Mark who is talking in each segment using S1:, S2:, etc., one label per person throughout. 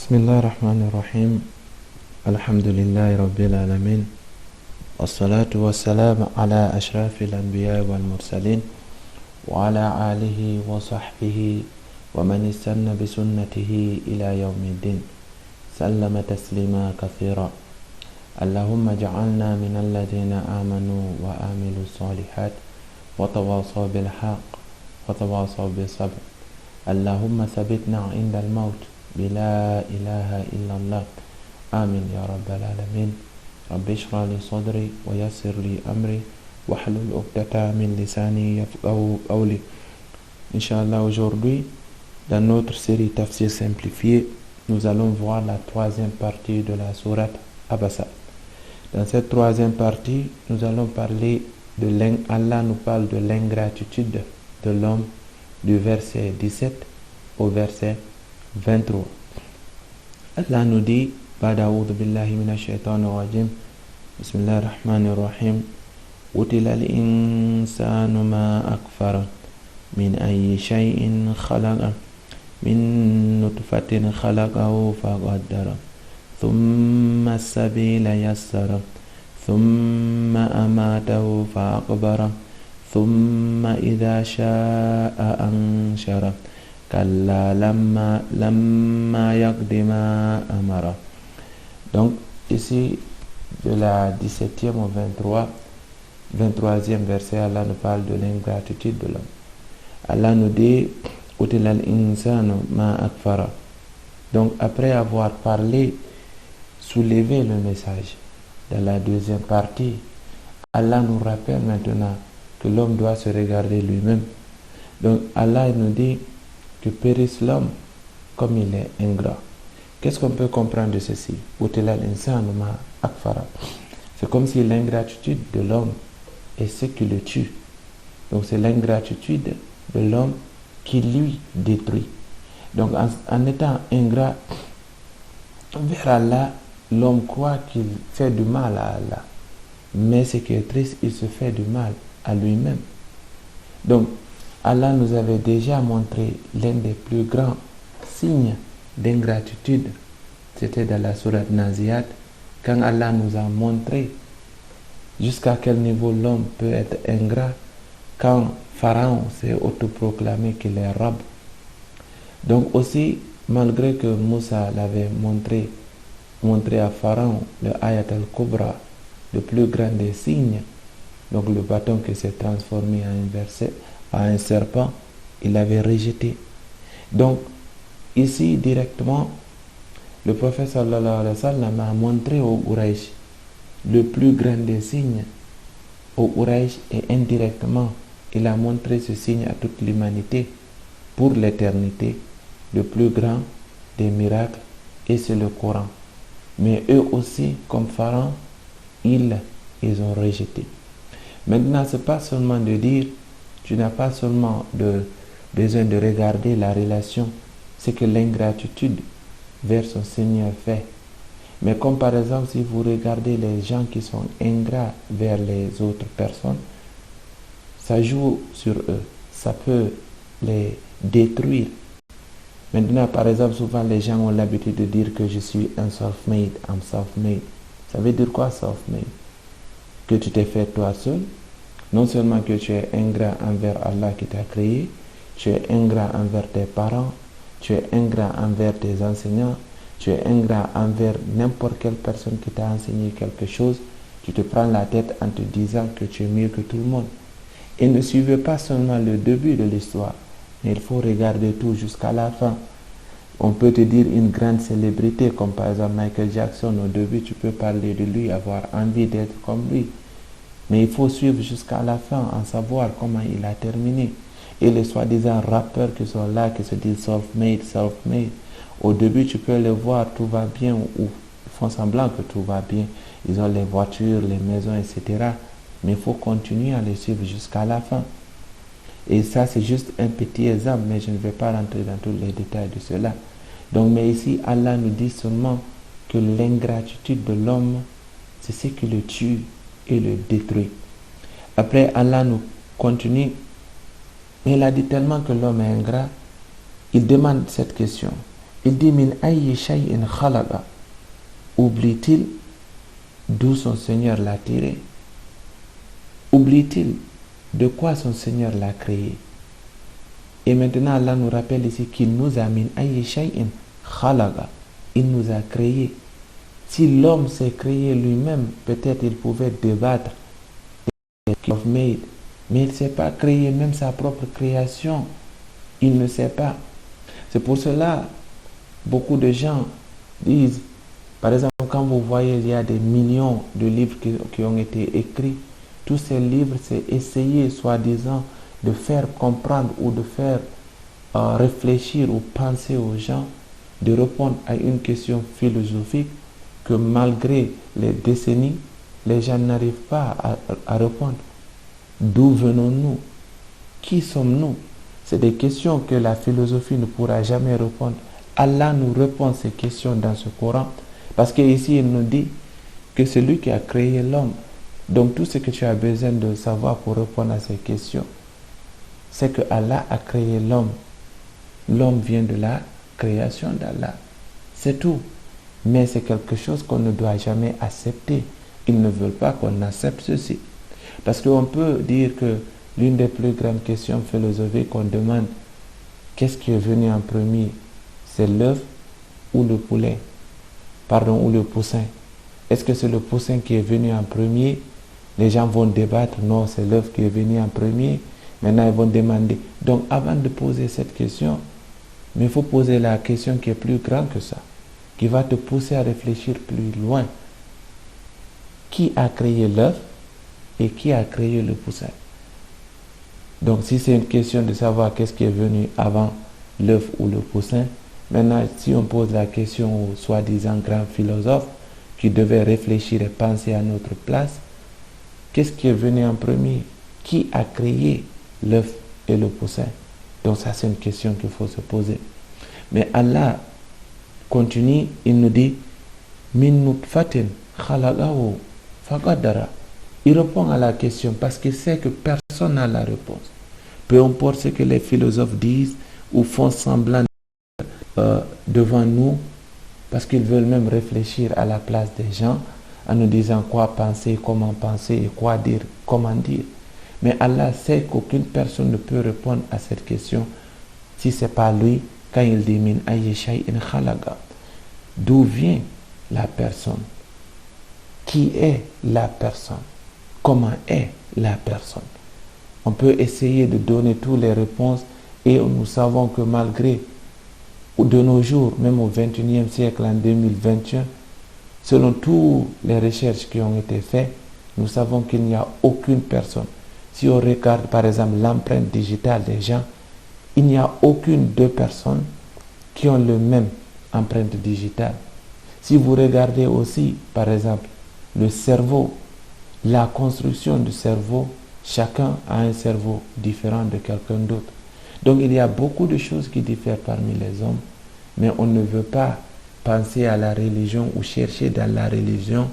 S1: بسم الله الرحمن الرحيم. الحمد لله رب العالمين، والصلاة والسلام على أشرف الأنبياء والمرسلين وعلى آله وصحبه ومن استنى بسنته إلى يوم الدين، سلم تسليما كثيرا. اللهم اجعلنا من الذين آمنوا وعملوا الصالحات وتواصوا بالحق وتواصوا بالصبر. اللهم ثبتنا عند الموت بلا إله إلا الله، آمين يا رب العالمين. رب اشرح لي صدري ويسر لي أمري واحلل عقدة من لساني يفقهوا قولي. Inch'Allah, aujourd'hui, dans notre série Tafsir simplifié, nous allons voir la troisième partie de la sourate Abasa. Dans cette troisième partie, nous allons parler de Allah nous parle de l'ingratitude de l'homme du verset 17 au verset 23. Allah nous dit: Ba'da'oudhu billahi minash shaitanir rajim. Bismillahir rahmanir rahim. Utilal insanu ma akfara min ayyi shay'in khalaqa min nutfatin khalaqahu faqaddara thumma as-sabila yassara thumma amatahu fa'aqbara thumma idha sha'a anshara kalla lamma yaqdima amara. Donc ici, de la 17e au 23e verset, Allah nous parle de l'ingratitude de l'homme. Allah nous dit: Utilal insanu ma akfara. Donc après avoir parlé, soulevé le message dans la deuxième partie, Allah nous rappelle maintenant que l'homme doit se regarder lui-même. Donc Allah nous dit que périsse l'homme comme il est ingrat. Qu'est-ce qu'on peut comprendre de ceci? C'est comme si l'ingratitude de l'homme est ce qui le tue. Donc c'est l'ingratitude de l'homme qui lui détruit. Donc en étant ingrat vers Allah, l'homme croit qu'il fait du mal à Allah. Mais ce qui est triste, il se fait du mal à lui-même. Donc Allah nous avait déjà montré l'un des plus grands signes d'ingratitude. C'était dans la sourate Naziat, quand Allah nous a montré jusqu'à quel niveau l'homme peut être ingrat, quand Pharaon s'est autoproclamé qu'il est Rab. Donc aussi, malgré que Moussa l'avait montré à Pharaon le Ayat al-Kubra, le plus grand des signes, donc le bâton qui s'est transformé en un serpent, il l'avait rejeté. Donc ici directement, le prophète sallallahu alayhi wa sallam a montré au Quraysh le plus grand des signes au Quraysh, et indirectement il a montré ce signe à toute l'humanité pour l'éternité. Le plus grand des miracles, et c'est le Coran. Mais eux aussi, comme Pharaon, ils ont rejeté. Maintenant, ce n'est pas seulement de dire, tu n'as pas seulement besoin de regarder la relation, c'est que l'ingratitude vers son Seigneur fait. Mais comme par exemple, si vous regardez les gens qui sont ingrats vers les autres personnes, ça joue sur eux, ça peut les détruire. Maintenant, par exemple, souvent les gens ont l'habitude de dire que je suis un self-made, I'm self-made. Ça veut dire quoi, self-made? Que tu t'es fait toi seul. Non seulement que tu es ingrat envers Allah qui t'a créé, tu es ingrat envers tes parents, tu es ingrat envers tes enseignants, tu es ingrat envers n'importe quelle personne qui t'a enseigné quelque chose. Tu te prends la tête en te disant que tu es mieux que tout le monde. Et ne suivez pas seulement le début de l'histoire, mais il faut regarder tout jusqu'à la fin. On peut te dire une grande célébrité, comme par exemple Michael Jackson. Au début, tu peux parler de lui, avoir envie d'être comme lui. Mais il faut suivre jusqu'à la fin, en savoir comment il a terminé. Et les soi-disant rappeurs qui sont là, qui se disent self-made, self-made, au début, tu peux les voir, tout va bien, ou ils font semblant que tout va bien. Ils ont les voitures, les maisons, etc. Mais il faut continuer à les suivre jusqu'à la fin. Et ça, c'est juste un petit exemple, mais je ne vais pas rentrer dans tous les détails de cela. Donc, mais ici, Allah nous dit seulement que l'ingratitude de l'homme, c'est ce qui le tue et le détruit. Après, Allah nous continue. Il a dit tellement que l'homme est ingrat, il demande cette question: Il dit min ayyi shay'in khalaqa. Oublie-t-il d'où son Seigneur l'a tiré? Oublie-t-il de quoi son Seigneur l'a créé? Et maintenant Allah nous rappelle ici qu'il nous a min ayyi shay'in khalaqa. Il nous a créé. Si l'homme s'est créé lui-même, peut-être il pouvait débattre of made, mais il ne sait pas créer même sa propre création. Il ne sait pas. C'est pour cela beaucoup de gens disent, par exemple, quand vous voyez il y a des millions de livres qui ont été écrits, tous ces livres, c'est essayer, soi-disant, de faire comprendre ou de faire réfléchir ou penser aux gens, de répondre à une question philosophique que malgré les décennies, les gens n'arrivent pas à répondre. D'où venons-nous? Qui sommes-nous? C'est des questions que la philosophie ne pourra jamais répondre. Allah nous répond ces questions dans ce Coran, parce qu'ici il nous dit que c'est lui qui a créé l'homme. Donc tout ce que tu as besoin de savoir pour répondre à ces questions, c'est que Allah a créé l'homme. L'homme vient de la création d'Allah. C'est tout. Mais c'est quelque chose qu'on ne doit jamais accepter. Ils ne veulent pas qu'on accepte ceci. Parce qu'on peut dire que l'une des plus grandes questions philosophiques qu'on demande, qu'est-ce qui est venu en premier? C'est l'œuf ou le poulet? Pardon, ou le poussin? Est-ce que c'est le poussin qui est venu en premier? Les gens vont débattre, non, c'est l'œuf qui est venu en premier. Maintenant, ils vont demander. Donc, avant de poser cette question, mais il faut poser la question qui est plus grande que ça, qui va te pousser à réfléchir plus loin. Qui a créé l'œuf et qui a créé le poussin? Donc, si c'est une question de savoir qu'est-ce qui est venu avant l'œuf ou le poussin, maintenant, si on pose la question aux soi-disant grands philosophes qui devaient réfléchir et penser à notre place, qu'est-ce qui est venu en premier? Qui a créé l'œuf et le poussin? Donc ça, c'est une question qu'il faut se poser. Mais Allah continue, il nous dit Min nutfatin khalaqahu faqaddara. Il répond à la question parce qu'il sait que personne n'a la réponse. Peu importe ce que les philosophes disent ou font semblant devant nous, parce qu'ils veulent même réfléchir à la place des gens en nous disant quoi penser et quoi dire, comment dire. Mais Allah sait qu'aucune personne ne peut répondre à cette question si ce n'est pas lui, quand il dit Min ayyi shay'in khalaqa. D'où vient la personne? Qui est la personne? Comment est la personne? On peut essayer de donner toutes les réponses et nous savons que malgré de nos jours, même au XXIe siècle, en 2021, selon toutes les recherches qui ont été faites, nous savons qu'il n'y a aucune personne. Si on regarde par exemple l'empreinte digitale des gens, il n'y a aucune deux personnes qui ont le même empreinte digitale. Si vous regardez aussi par exemple le cerveau, la construction du cerveau, chacun a un cerveau différent de quelqu'un d'autre. Donc il y a beaucoup de choses qui diffèrent parmi les hommes, mais on ne veut pas penser à la religion ou chercher dans la religion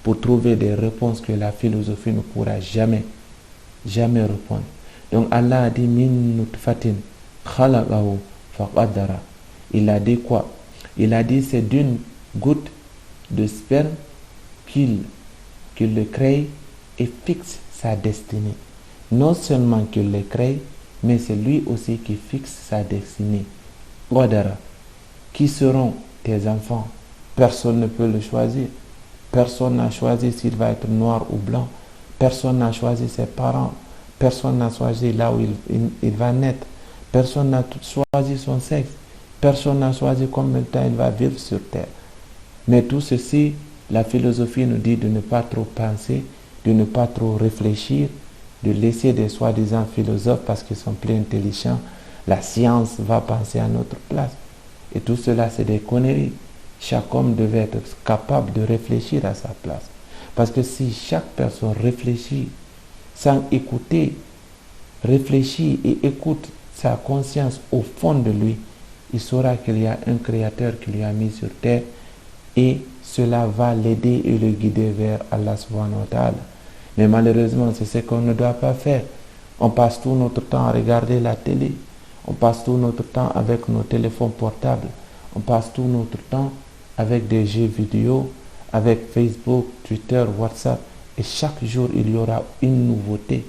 S1: pour trouver des réponses que la philosophie ne pourra jamais répondre. Donc Allah a dit Min nutfatin khalaqahu faqaddara. Il a dit quoi? Il a dit c'est d'une goutte de sperme qu'il le crée et fixe sa destinée. Non seulement qu'il le crée, mais c'est lui aussi qui fixe sa destinée. Qadara. Qui seront tes enfants? Personne ne peut le choisir. Personne n'a choisi s'il va être noir ou blanc. Personne n'a choisi ses parents. Personne n'a choisi là où il va naître. Personne n'a choisi son sexe. Personne n'a choisi combien de temps il va vivre sur terre. Mais tout ceci, la philosophie nous dit de ne pas trop penser, de ne pas trop réfléchir, de laisser des soi-disant philosophes parce qu'ils sont plus intelligents. La science va penser à notre place. Et tout cela, c'est des conneries. Chaque homme devait être capable de réfléchir à sa place. Parce que si chaque personne réfléchit sans écouter, réfléchit et écoute sa conscience au fond de lui, il saura qu'il y a un créateur qui lui a mis sur terre et cela va l'aider et le guider vers Allah subhanahu wa ta'ala. Mais malheureusement, c'est ce qu'on ne doit pas faire. On passe tout notre temps à regarder la télé. On passe tout notre temps avec nos téléphones portables. On passe tout notre temps avec des jeux vidéo, avec Facebook, Twitter, WhatsApp, et chaque jour il y aura une nouveauté.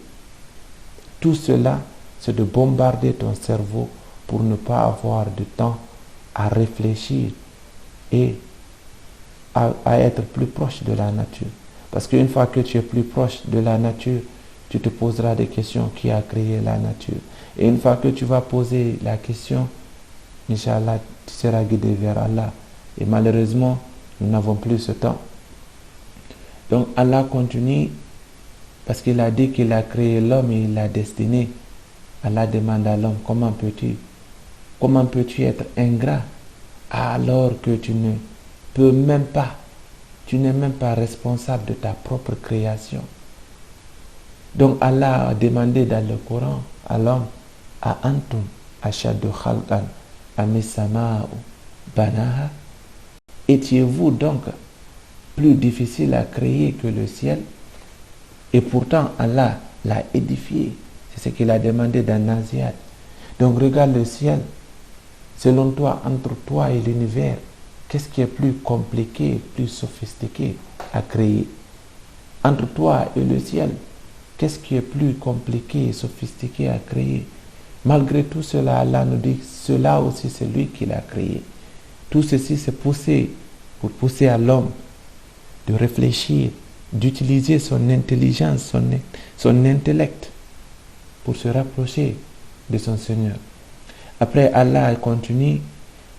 S1: Tout cela, c'est de bombarder ton cerveau pour ne pas avoir de temps à réfléchir et à être plus proche de la nature. Parce qu'une fois que tu es plus proche de la nature, tu te poseras des questions: qui a créé la nature? Et une fois que tu vas poser la question, Inch'Allah, tu seras guidé vers Allah. Et malheureusement, nous n'avons plus ce temps. Donc Allah continue, parce qu'il a dit qu'il a créé l'homme et il l'a destiné. Allah demande à l'homme: comment peux-tu être ingrat alors que tu ne peux même pas, tu n'es même pas responsable de ta propre création. Donc Allah a demandé dans le Coran à l'homme: a antum ashaddu khalqan amis sama'u banaha? Étiez-vous donc plus difficile à créer que le ciel? Et pourtant Allah l'a édifié. C'est ce qu'il a demandé dans Naziat. Donc regarde le ciel. Selon toi, entre toi et l'univers, qu'est-ce qui est plus compliqué, plus sophistiqué à créer? Entre toi et le ciel, qu'est-ce qui est plus compliqué et sophistiqué à créer? Malgré tout cela, Allah nous dit: cela aussi c'est lui qui l'a créé. Tout ceci c'est pour pousser à l'homme de réfléchir, d'utiliser son intelligence, son intellect pour se rapprocher de son Seigneur. Après, Allah continue,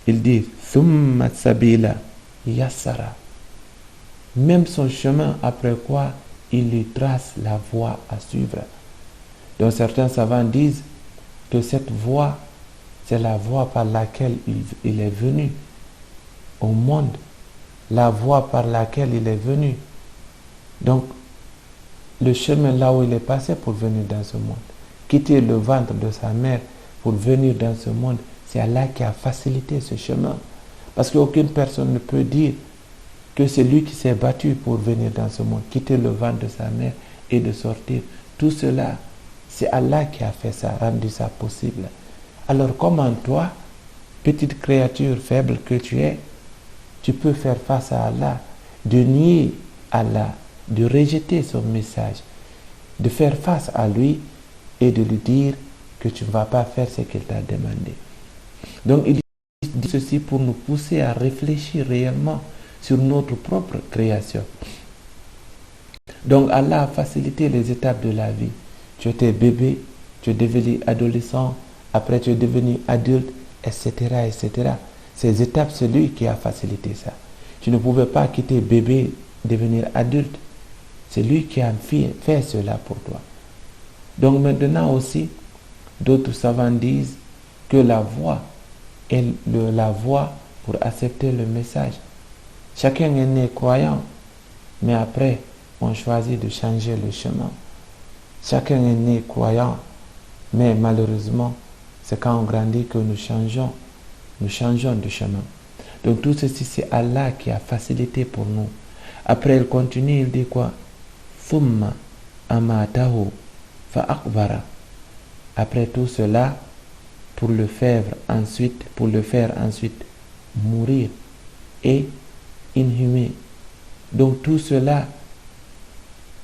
S1: il dit: Thumma sabila yassara. Même son chemin, après quoi il lui trace la voie à suivre. Donc certains savants disent que cette voie, c'est la voie par laquelle il est venu au monde, la voie par laquelle il est venu. Donc, le chemin là où il est passé pour venir dans ce monde, quitter le ventre de sa mère pour venir dans ce monde, c'est Allah qui a facilité ce chemin. Parce qu'aucune personne ne peut dire que c'est lui qui s'est battu pour venir dans ce monde, quitter le ventre de sa mère et de sortir. Tout cela, c'est Allah qui a fait ça, rendu ça possible. Alors comment toi, petite créature faible que tu es, tu peux faire face à Allah, de nier Allah, de rejeter son message, de faire face à lui et de lui dire que tu ne vas pas faire ce qu'il t'a demandé. Donc il dit ceci pour nous pousser à réfléchir réellement sur notre propre création. Donc Allah a facilité les étapes de la vie. Tu étais bébé, tu es devenu adolescent, après tu es devenu adulte, etc., etc. Ces étapes, c'est lui qui a facilité ça. Tu ne pouvais pas quitter bébé, devenir adulte. C'est lui qui a fait cela pour toi. Donc maintenant aussi, d'autres savants disent que la voie est la voie pour accepter le message. Chacun est né croyant, mais après, on choisit de changer le chemin. Chacun est né croyant, mais malheureusement, c'est quand on grandit que nous changeons de chemin. Donc tout ceci, c'est Allah qui a facilité pour nous. Après, il continue, il dit quoi? Thumma amatahu fa'akbara. Après tout cela, pour le faire ensuite mourir et inhumer. Donc tout cela,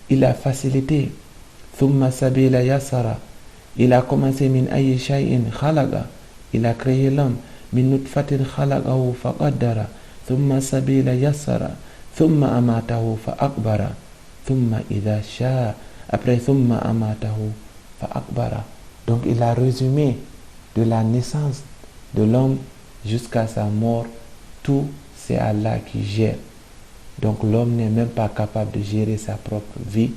S1: il a facilité. Thumma sabila yassara. Il a commencé min ayyi shay'in khalaqa. Il a créé l'homme. Min nutfatin khalaqahu faqaddara. Thumma sabila yassara. Thumma amatahu fa'akbara. Thumma idha sha'a. Après thumma amatahu fa'akbara. Donc il a résumé de la naissance de l'homme jusqu'à sa mort. Tout c'est Allah qui gère. Donc l'homme n'est même pas capable de gérer sa propre vie.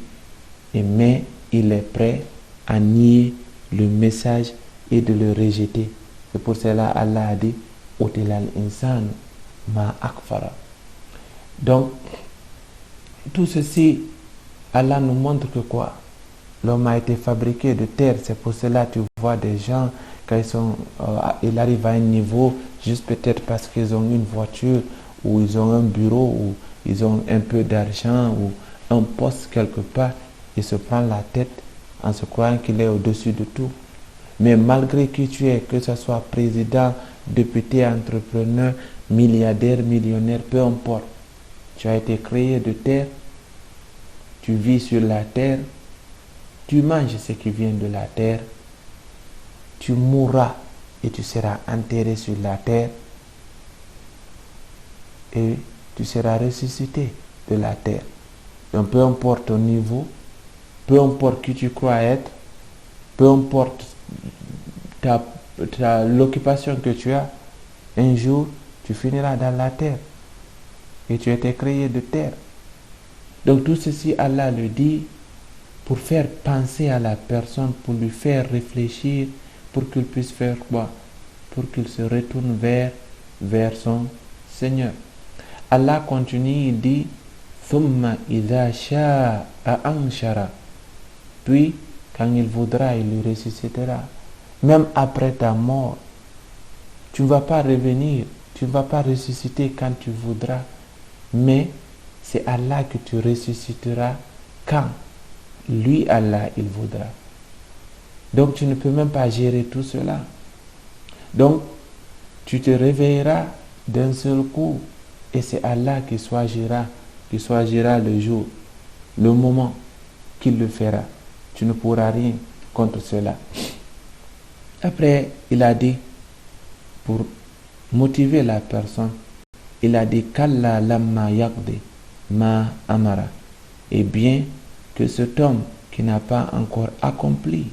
S1: Mais il est prêt à nier le message et de le rejeter. C'est pour cela Allah a dit Utilal insan ma akfara. Donc tout ceci, Allah nous montre que quoi? L'homme a été fabriqué de terre. C'est pour cela que tu vois des gens quand ils arrivent à un niveau juste peut-être parce qu'ils ont une voiture ou ils ont un bureau ou ils ont un peu d'argent ou un poste quelque part. Il se prend la tête en se croyant qu'il est au-dessus de tout. Mais malgré qui tu es, que ce soit président, député, entrepreneur, milliardaire, millionnaire, peu importe. Tu as été créé de terre, tu vis sur la terre, tu manges ce qui vient de la terre, tu mourras et tu seras enterré sur la terre et tu seras ressuscité de la terre. Donc peu importe ton niveau, peu importe qui tu crois être, peu importe l'occupation que tu as, un jour tu finiras dans la terre et tu as été créé de terre. Donc tout ceci, Allah le dit pour faire penser à la personne, pour lui faire réfléchir, pour qu'il puisse faire quoi? Pour qu'il se retourne vers son Seigneur. Allah continue, il dit Thumma idha sha'a anshara. Puis, quand il voudra, il le ressuscitera. Même après ta mort, tu ne vas pas revenir, tu ne vas pas ressusciter quand tu voudras, mais c'est Allah que tu ressusciteras quand lui, Allah, il voudra. Donc, tu ne peux même pas gérer tout cela. Donc, tu te réveilleras d'un seul coup et c'est Allah qui choisira le jour, le moment qu'il le fera. Tu ne pourras rien contre cela. Après, il a dit, pour motiver la personne, il a dit Kalla lamma yaqdi ma amara. Et bien que cet homme qui n'a pas encore accompli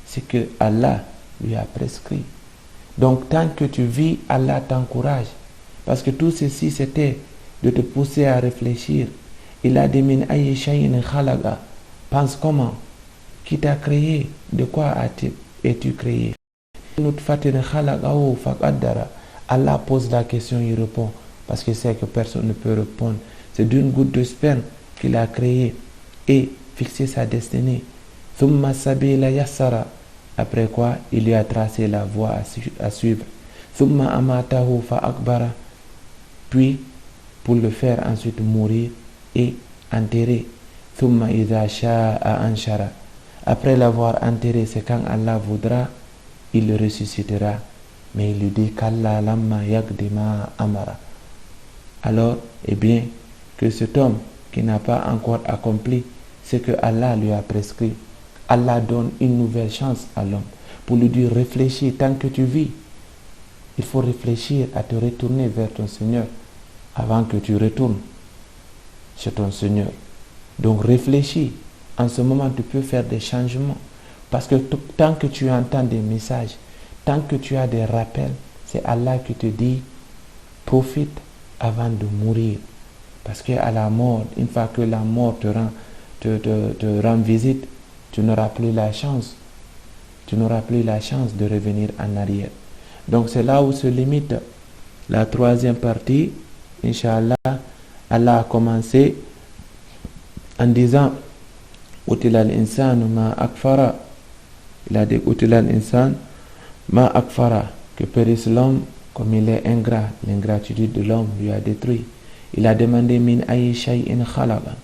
S1: ce que Allah lui a prescrit. Donc tant que tu vis, Allah t'encourage. Parce que tout ceci, c'était de te pousser à réfléchir. Il a dit min ayyi shay'in khalaqa. Pense comment? Qui t'a créé? De quoi es-tu créé? Allah pose la question, il répond. Parce qu'il sait que personne ne peut répondre. C'est d'une goutte de sperme qu'il a créé et fixé sa destinée. Thumma sabila yassara. Après quoi, il lui a tracé la voie à suivre. Thumma amatahu fa akbara. Puis, pour le faire ensuite mourir et enterrer. Thumma idha sha'a anshara. Après l'avoir enterré, c'est quand Allah voudra, il le ressuscitera. Mais il lui dit Kalla lamma yaqdi ma amara. Alors, eh bien, que cet homme qui n'a pas encore accompli ce que Allah lui a prescrit, Allah donne une nouvelle chance à l'homme pour lui dire réfléchis tant que tu vis. Il faut réfléchir à te retourner vers ton Seigneur avant que tu retournes chez ton Seigneur. Donc réfléchis. En ce moment, tu peux faire des changements. Parce que tant que tu entends des messages, tant que tu as des rappels, c'est Allah qui te dit profite avant de mourir. Parce qu'à la mort, une fois que la mort te rend visite, tu n'auras plus la chance. Tu n'auras plus la chance de revenir en arrière. Donc c'est là où se limite la troisième partie. Inch'Allah, Allah a commencé en disant Utila al-insanu ma akfara. Il a dit Utila al-insan ma akfara, que périsse l'homme comme il est ingrat. L'ingratitude de l'homme lui a détruit. Il a demandé min ayyi shay'in khalaqa.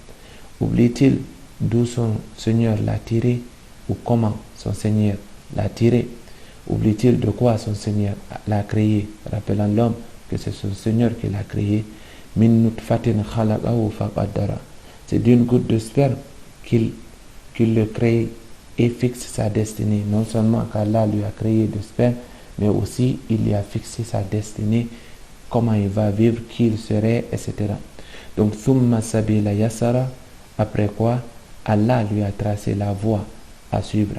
S1: Oublie-t-il d'où son Seigneur l'a tiré ou comment son Seigneur l'a tiré? Oublie-t-il de quoi son Seigneur l'a créé? Rappelant l'homme que c'est son Seigneur qui l'a créé. Min nutfatin khalaqahu faqaddara. C'est d'une goutte de sperme qu'il le crée et fixe sa destinée. Non seulement qu'Allah lui a créé de sperme, mais aussi il lui a fixé sa destinée, comment il va vivre, qui il serait, etc. Donc, thumma sabila yassara. Après quoi, Allah lui a tracé la voie à suivre.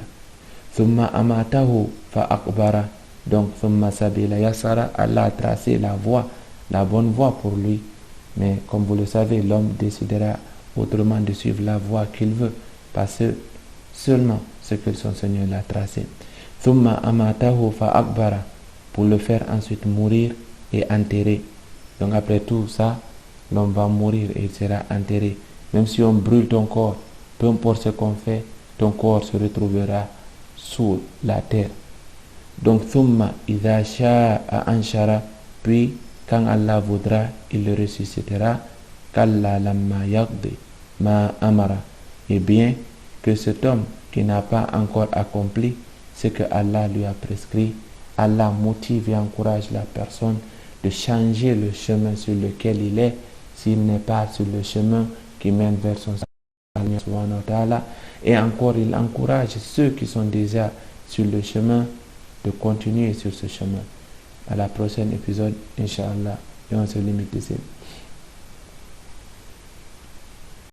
S1: Thumma amatahu fa akbara. Donc, thumma sabila yassara. Allah a tracé la voie, la bonne voie pour lui. Mais comme vous le savez, l'homme décidera autrement de suivre la voie qu'il veut, parce que seulement ce que son Seigneur l'a tracé. Thumma amatahu fa akbara. Pour le faire ensuite mourir et enterrer. Donc après tout ça, l'homme va mourir et il sera enterré. Même si on brûle ton corps, peu importe ce qu'on fait, ton corps se retrouvera sous la terre. Donc thumma idha sha'a anshara. Puis quand Allah voudra, il le ressuscitera. Kalla lamma yaqdi ma amara. Et bien que cet homme qui n'a pas encore accompli ce que Allah lui a prescrit, Allah motive et encourage la personne de changer le chemin sur lequel il est s'il n'est pas sur le chemin qui mène vers son Seigneur subhanahu wa ta'ala. Et encore, il encourage ceux qui sont déjà sur le chemin de continuer sur ce chemin. À la prochaine épisode, Inch'Allah. Et on se limite ici.